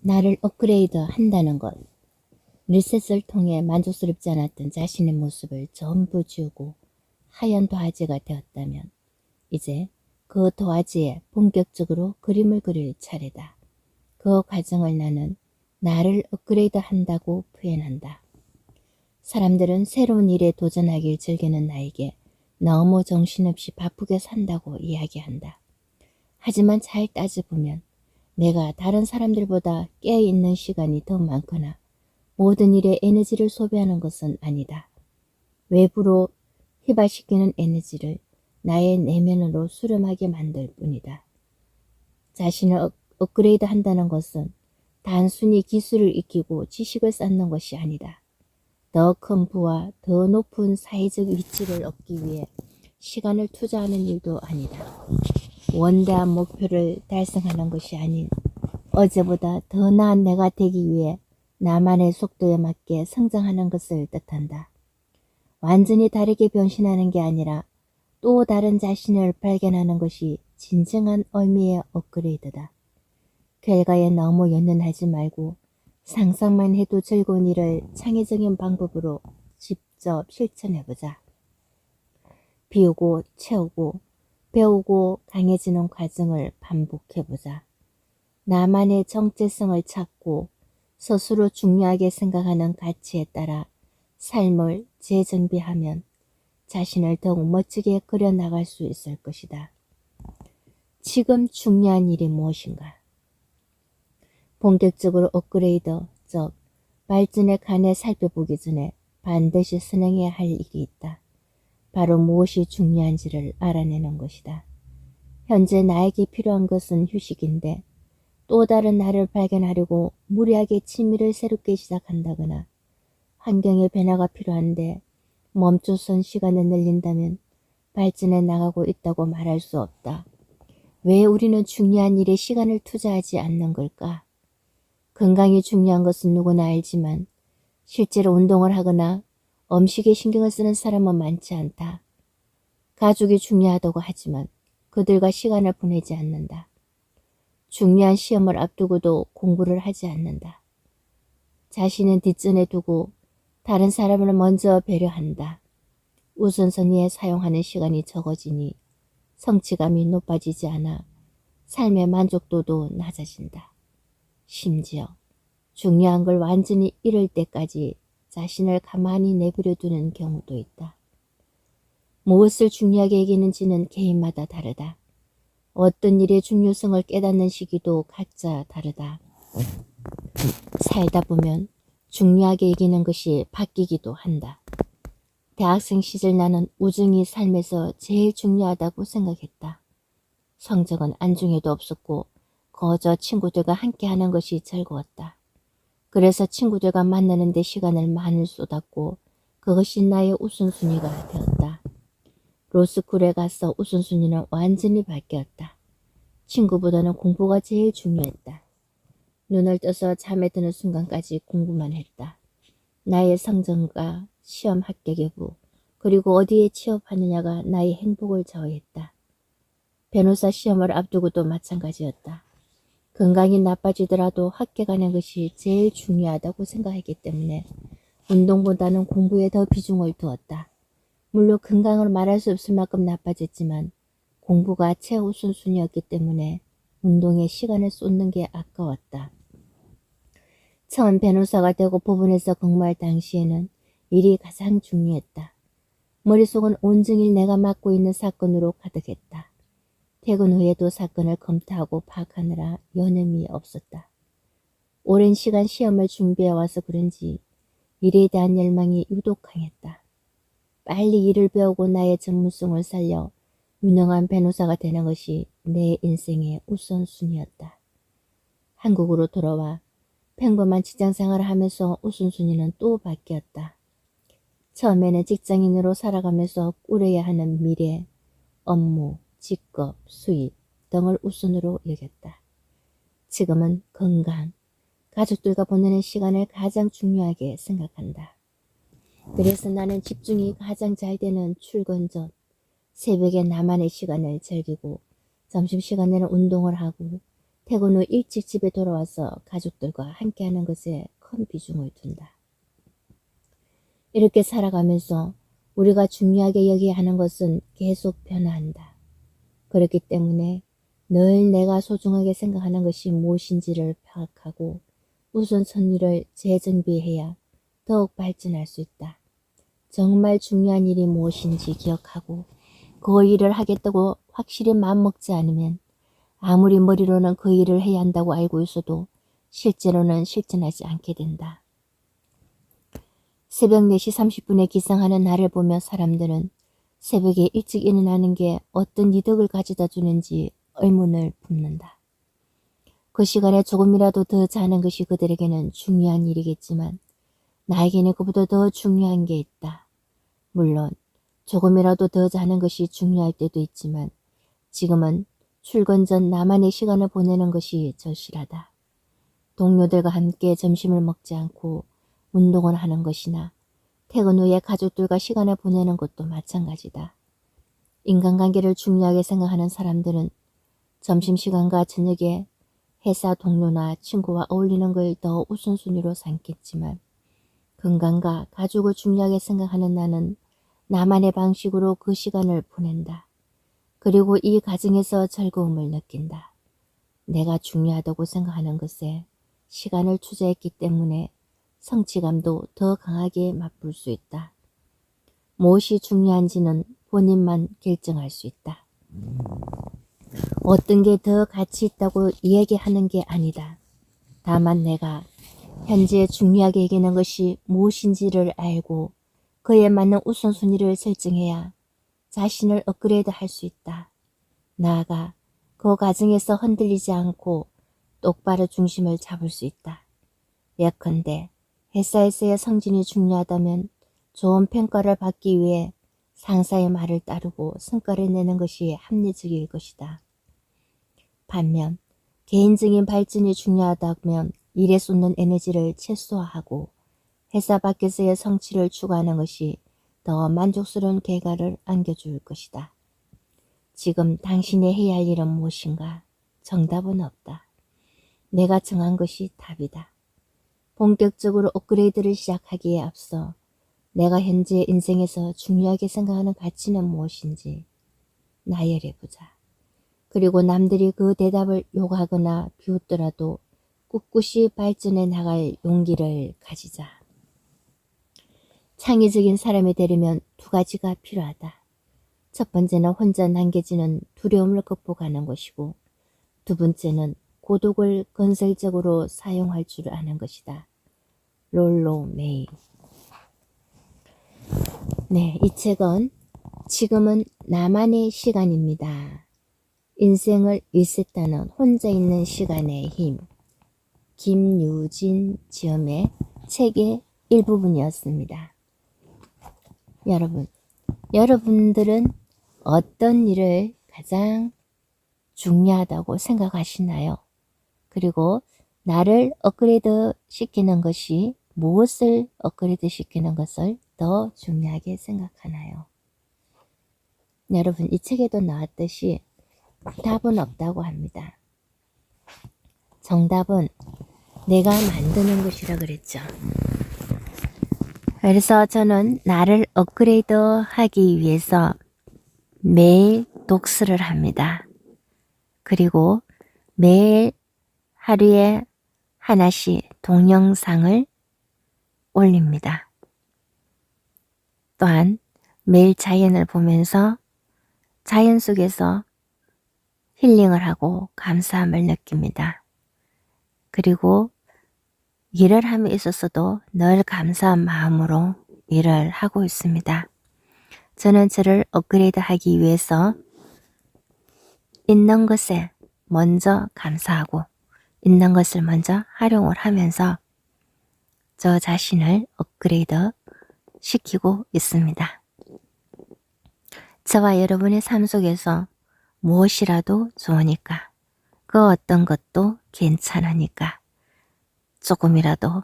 나를 업그레이드 한다는 것. 리셋을 통해 만족스럽지 않았던 자신의 모습을 전부 지우고 하얀 도화지가 되었다면 이제 그 도화지에 본격적으로 그림을 그릴 차례다. 그 과정을 나는 나를 업그레이드 한다고 표현한다. 사람들은 새로운 일에 도전하길 즐기는 나에게 너무 정신없이 바쁘게 산다고 이야기한다. 하지만 잘 따져보면 내가 다른 사람들보다 깨어있는 시간이 더 많거나 모든 일에 에너지를 소비하는 것은 아니다. 외부로 휘발시키는 에너지를 나의 내면으로 수렴하게 만들 뿐이다. 자신을 업그레이드 한다는 것은 단순히 기술을 익히고 지식을 쌓는 것이 아니다. 더 큰 부와 더 높은 사회적 위치를 얻기 위해 시간을 투자하는 일도 아니다. 원대한 목표를 달성하는 것이 아닌 어제보다 더 나은 내가 되기 위해 나만의 속도에 맞게 성장하는 것을 뜻한다. 완전히 다르게 변신하는 게 아니라 또 다른 자신을 발견하는 것이 진정한 의미의 업그레이드다. 결과에 너무 연연하지 말고 상상만 해도 즐거운 일을 창의적인 방법으로 직접 실천해보자. 비우고 채우고 배우고 강해지는 과정을 반복해보자. 나만의 정체성을 찾고 스스로 중요하게 생각하는 가치에 따라 삶을 재정비하면 자신을 더욱 멋지게 그려나갈 수 있을 것이다. 지금 중요한 일이 무엇인가? 본격적으로 업그레이드, 즉 발전의 칸에 살펴보기 전에 반드시 선행해야 할 일이 있다. 바로 무엇이 중요한지를 알아내는 것이다. 현재 나에게 필요한 것은 휴식인데 또 다른 나를 발견하려고 무리하게 취미를 새롭게 시작한다거나 환경의 변화가 필요한데 멈춰선 시간을 늘린다면 발전해 나가고 있다고 말할 수 없다. 왜 우리는 중요한 일에 시간을 투자하지 않는 걸까? 건강이 중요한 것은 누구나 알지만 실제로 운동을 하거나 음식에 신경을 쓰는 사람은 많지 않다. 가족이 중요하다고 하지만 그들과 시간을 보내지 않는다. 중요한 시험을 앞두고도 공부를 하지 않는다. 자신은 뒷전에 두고 다른 사람을 먼저 배려한다. 우선순위에 사용하는 시간이 적어지니 성취감이 높아지지 않아 삶의 만족도도 낮아진다. 심지어 중요한 걸 완전히 잃을 때까지 자신을 가만히 내버려 두는 경우도 있다. 무엇을 중요하게 여기는지는 개인마다 다르다. 어떤 일의 중요성을 깨닫는 시기도 각자 다르다. 살다 보면 중요하게 여기는 것이 바뀌기도 한다. 대학생 시절 나는 우정이 삶에서 제일 중요하다고 생각했다. 성적은 안중에도 없었고 거저 친구들과 함께하는 것이 즐거웠다. 그래서 친구들과 만나는 데 시간을 많이 쏟았고 그것이 나의 우선순위가 되었다. 로스쿨에 가서 우선순위는 완전히 바뀌었다. 친구보다는 공부가 제일 중요했다. 눈을 떠서 잠에 드는 순간까지 공부만 했다. 나의 성적과 시험 합격 여부 그리고 어디에 취업하느냐가 나의 행복을 좌우했다. 변호사 시험을 앞두고도 마찬가지였다. 건강이 나빠지더라도 합격하는 것이 제일 중요하다고 생각했기 때문에 운동보다는 공부에 더 비중을 두었다. 물론 건강을 말할 수 없을 만큼 나빠졌지만 공부가 최우선순위였기 때문에 운동에 시간을 쏟는 게 아까웠다. 처음 변호사가 되고 법원에서 근무할 당시에는 일이 가장 중요했다. 머릿속은 온종일 내가 맡고 있는 사건으로 가득했다. 퇴근 후에도 사건을 검토하고 파악하느라 여념이 없었다. 오랜 시간 시험을 준비해와서 그런지 일에 대한 열망이 유독 강했다. 빨리 일을 배우고 나의 전문성을 살려 유능한 변호사가 되는 것이 내 인생의 우선순위였다. 한국으로 돌아와 평범한 직장생활을 하면서 우선순위는 또 바뀌었다. 처음에는 직장인으로 살아가면서 꾸려야 하는 미래, 업무, 직업, 수입 등을 우선으로 여겼다. 지금은 건강, 가족들과 보내는 시간을 가장 중요하게 생각한다. 그래서 나는 집중이 가장 잘 되는 출근 전 새벽에 나만의 시간을 즐기고 점심시간에는 운동을 하고 퇴근 후 일찍 집에 돌아와서 가족들과 함께하는 것에 큰 비중을 둔다. 이렇게 살아가면서 우리가 중요하게 여기야 하는 것은 계속 변화한다. 그렇기 때문에 늘 내가 소중하게 생각하는 것이 무엇인지를 파악하고 우선순위를 재정비해야 더욱 발전할 수 있다. 정말 중요한 일이 무엇인지 기억하고 그 일을 하겠다고 확실히 마음먹지 않으면 아무리 머리로는 그 일을 해야 한다고 알고 있어도 실제로는 실천하지 않게 된다. 새벽 4시 30분에 기상하는 나를 보며 사람들은 새벽에 일찍 일어나는 게 어떤 이득을 가져다 주는지 의문을 품는다. 그 시간에 조금이라도 더 자는 것이 그들에게는 중요한 일이겠지만 나에게는 그보다 더 중요한 게 있다. 물론 조금이라도 더 자는 것이 중요할 때도 있지만 지금은 출근 전 나만의 시간을 보내는 것이 절실하다. 동료들과 함께 점심을 먹지 않고 운동을 하는 것이나 퇴근 후에 가족들과 시간을 보내는 것도 마찬가지다. 인간관계를 중요하게 생각하는 사람들은 점심시간과 저녁에 회사 동료나 친구와 어울리는 걸 더 우선순위로 삼겠지만 건강과 가족을 중요하게 생각하는 나는 나만의 방식으로 그 시간을 보낸다. 그리고 이 과정에서 즐거움을 느낀다. 내가 중요하다고 생각하는 것에 시간을 투자했기 때문에 성취감도 더 강하게 맛볼 수 있다. 무엇이 중요한지는 본인만 결정할 수 있다. 어떤 게 더 가치 있다고 이야기하는 게 아니다. 다만 내가 현재 중요하게 여기는 것이 무엇인지를 알고 그에 맞는 우선순위를 설정해야 자신을 업그레이드 할 수 있다. 나아가 그 과정에서 흔들리지 않고 똑바로 중심을 잡을 수 있다. 예컨대 회사에서의 성진이 중요하다면 좋은 평가를 받기 위해 상사의 말을 따르고 성과를 내는 것이 합리적일 것이다. 반면 개인적인 발전이 중요하다면 일에 쏟는 에너지를 최소화하고 회사 밖에서의 성취를 추구하는 것이 더 만족스러운 결과를 안겨줄 것이다. 지금 당신이 해야 할 일은 무엇인가? 정답은 없다. 내가 정한 것이 답이다. 본격적으로 업그레이드를 시작하기에 앞서 내가 현재 인생에서 중요하게 생각하는 가치는 무엇인지 나열해보자. 그리고 남들이 그 대답을 욕하거나 비웃더라도 꿋꿋이 발전해 나갈 용기를 가지자. 창의적인 사람이 되려면 두 가지가 필요하다. 첫 번째는 혼자 남겨지는 두려움을 극복하는 것이고 두 번째는 고독을 건설적으로 사용할 줄 아는 것이다. 롤로 메이. 네, 이 책은 지금은 나만의 시간입니다. 인생을 리셋하는 혼자 있는 시간의 힘. 김유진 지음의 책의 일부분이었습니다. 여러분들은 어떤 일을 가장 중요하다고 생각하시나요? 그리고 나를 업그레이드 시키는 것이 무엇을 업그레이드 시키는 것을 더 중요하게 생각하나요? 여러분, 이 책에도 나왔듯이 답은 없다고 합니다. 정답은 내가 만드는 것이라 그랬죠. 그래서 저는 나를 업그레이드 하기 위해서 매일 독서를 합니다. 그리고 매일 하루에 하나씩 동영상을 올립니다. 또한 매일 자연을 보면서 자연 속에서 힐링을 하고 감사함을 느낍니다. 그리고 일을 함에 있어서도 늘 감사한 마음으로 일을 하고 있습니다. 저는 저를 업그레이드 하기 위해서 있는 것에 먼저 감사하고 있는 것을 먼저 활용을 하면서 저 자신을 업그레이드 시키고 있습니다. 저와 여러분의 삶 속에서 무엇이라도 좋으니까 그 어떤 것도 괜찮으니까 조금이라도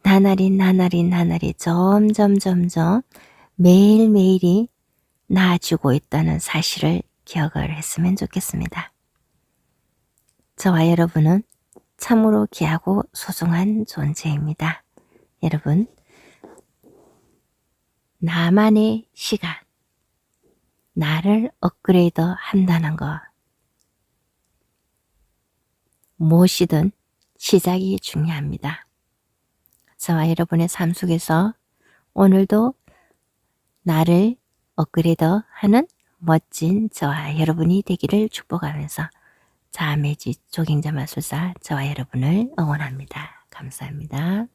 나날이 점점 매일매일이 나아지고 있다는 사실을 기억을 했으면 좋겠습니다. 저와 여러분은 참으로 귀하고 소중한 존재입니다. 여러분, 나만의 시간, 나를 업그레이드 한다는 것, 무엇이든 시작이 중요합니다. 저와 여러분의 삶 속에서 오늘도 나를 업그레이드 하는 멋진 저와 여러분이 되기를 축복하면서 자매지 조경자 마술사 저와 여러분을 응원합니다. 감사합니다.